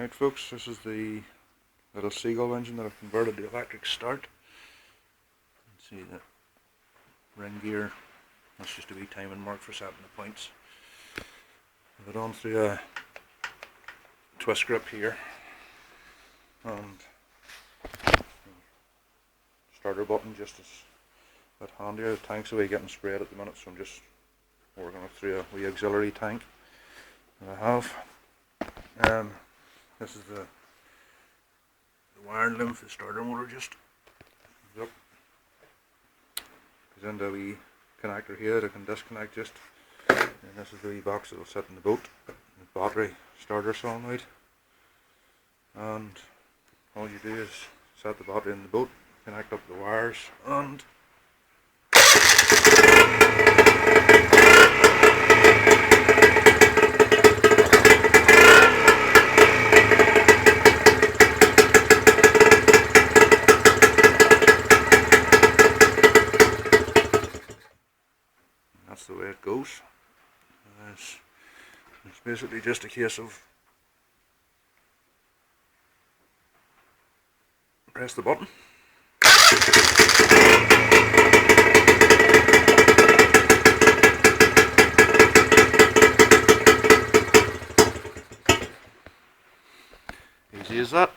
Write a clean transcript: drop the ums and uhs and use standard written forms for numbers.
Right folks, this is the little SEAGULL engine that I've converted to electric start. You can see the ring gear, that's just a wee timing mark for setting the points. Put it on through a twist grip here, and starter button just as a bit handier. The tank's away getting sprayed at the minute, so I'm just working it through a wee auxiliary tank that I have. This is the wiring loom for the starter motor. Just goes into a wee connector here that I can disconnect just, and this is the wee box that will sit in the boat, the battery starter solenoid, and all you do is set the battery in the boat, connect up the wires, and that's the way it goes. It's basically just a case of press the button. Easy as that.